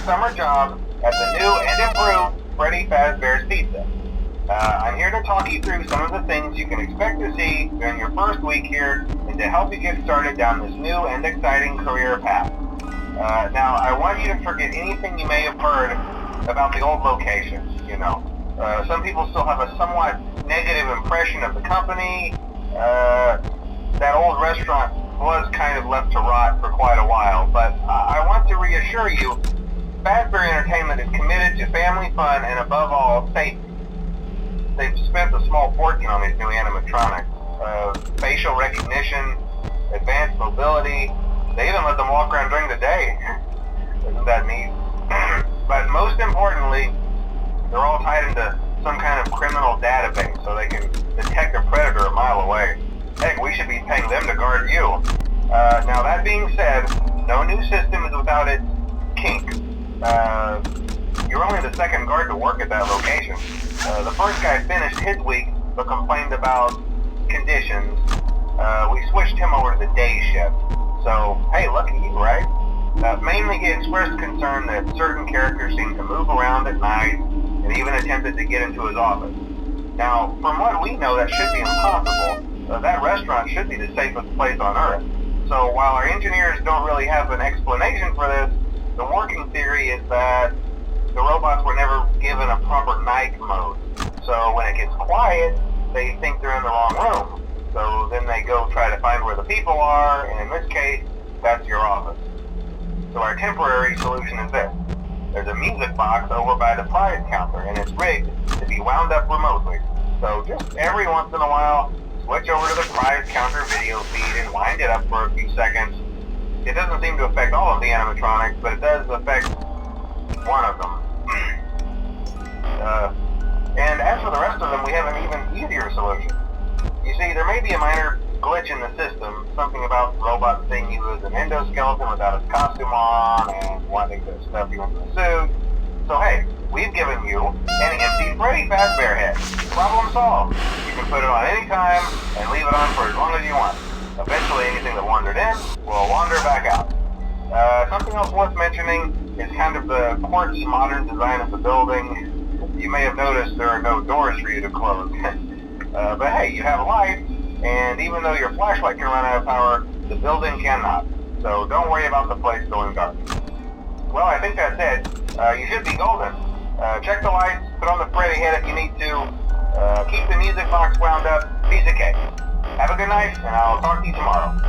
summer job at the new and improved Freddy Fazbear's Pizza. I'm here to talk you through some of the things you can expect to see during your first week here and to help you get started down this new and exciting career path. Now, I want you to forget anything you may have heard about the old location. Some people still have a somewhat negative impression of the company. That old restaurant was kind of left to rot for quite a while, but I want to reassure you, Fazbear Entertainment is committed to family fun and above all, safety. They've spent a small fortune on these new animatronics. Facial recognition, advanced mobility, they even let them walk around during the day. Isn't that neat? But most importantly, they're all tied into some kind of criminal database so they can detect a predator a mile away. Heck, we should be paying them to guard you. Now that being said, no new system is without its kinks. You're only the second guard to work at that location. The first guy finished his week but complained about conditions. We switched him over to the day shift. So, hey, lucky you, right? Mainly he expressed concern that certain characters seemed to move around at night and even attempted to get into his office. Now, from what we know, that should be impossible. That restaurant should be the safest place on Earth. So while our engineers don't really have an explanation for this, the working theory is that the robots were never given a proper night mode. So when it gets quiet, they think they're in the wrong room. So then they go try to find where the people are, and in this case, that's your office. So our temporary solution is this. There's a music box over by the prize counter, and it's rigged to be wound up remotely. So just every once in a while, switch over to the prize counter video feed and wind it up for a few seconds. It doesn't seem to affect all of the animatronics, but it does affect one of them. And as for the rest of them, we have an even easier solution. You see, there may be a minor glitch in the system, something about robots seeing you as an endoskeleton without its costume on and wanting to stuff you into the suit. So hey, we've given you an empty Freddy Fazbear head. Problem solved. You can put it on any time and leave it on for as long as you want. Eventually anything that wandered in will wander back out. Something else worth mentioning is kind of the quirky modern design of the building. You may have noticed there are no doors for you to close. But hey, you have a light, and even though your flashlight can run out of power, the building cannot. So don't worry about the place going dark. Well, I think that's it. You should be golden. Check the lights, put on the Freddy head if you need to, keep the music box wound up, piece of cake. Have a good night, and I'll talk to you tomorrow.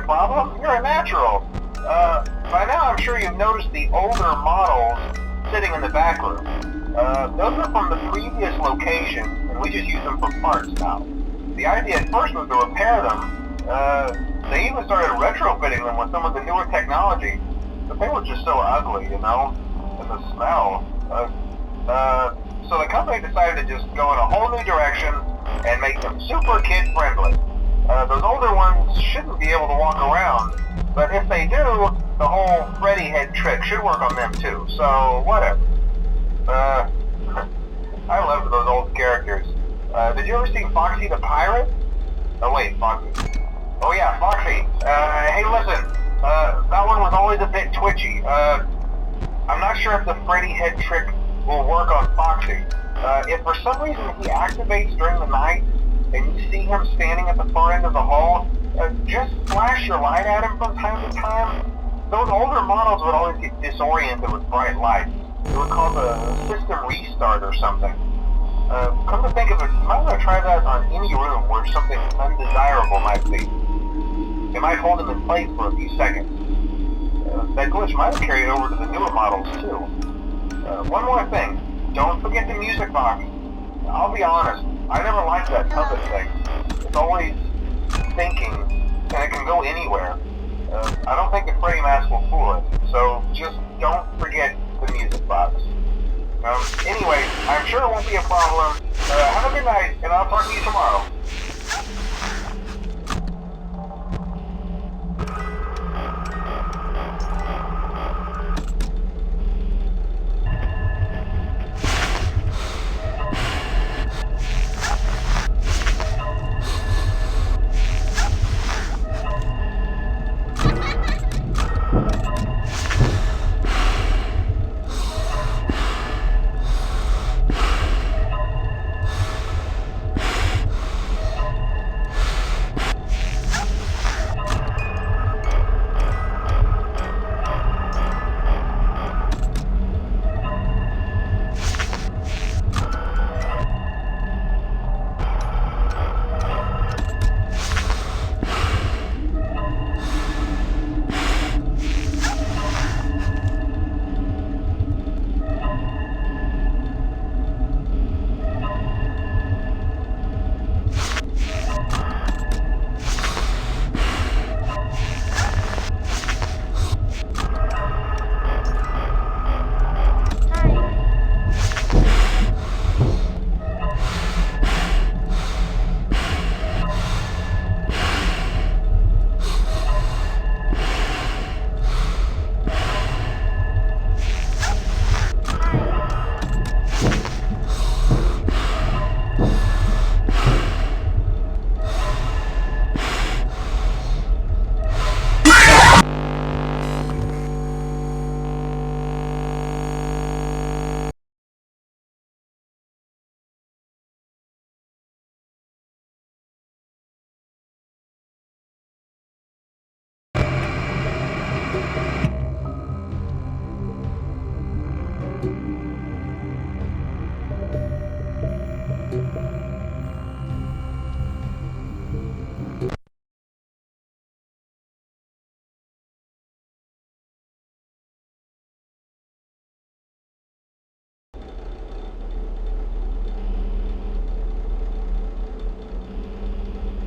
problem? You're a natural. By now I'm sure you've noticed the older models sitting in the back room. Those are from the previous location, and we just use them for parts now. The idea at first was to repair them. They even started retrofitting them with some of the newer technology, but they were just so ugly, you know, and the smell. So the company decided to just go in a whole new direction and make them super kid-friendly. Those older ones shouldn't be able to walk around, but if they do, the whole Freddy head trick should work on them too, so whatever. I loved those old characters. Did you ever see Foxy the Pirate? Oh wait, Foxy. Oh yeah, Foxy. Hey listen, that one was always a bit twitchy. I'm not sure if the Freddy head trick will work on Foxy. If for some reason he activates during the night, and you see him standing at the far end of the hall, just flash your light at him from time to time. Those older models would always get disoriented with bright lights. It would cause a system restart or something. Come to think of it, you might want to try that on any room where something undesirable might be. It might hold him in place for a few seconds. That glitch might have carried over to the newer models too. One more thing, don't forget the music box. I'll be honest, I never liked that puppet thing. It's always thinking, and it can go anywhere. I don't think the Freddy mask will fool it, so just don't forget the music box. Anyway, I'm sure it won't be a problem. Have a good night, and I'll talk to you tomorrow.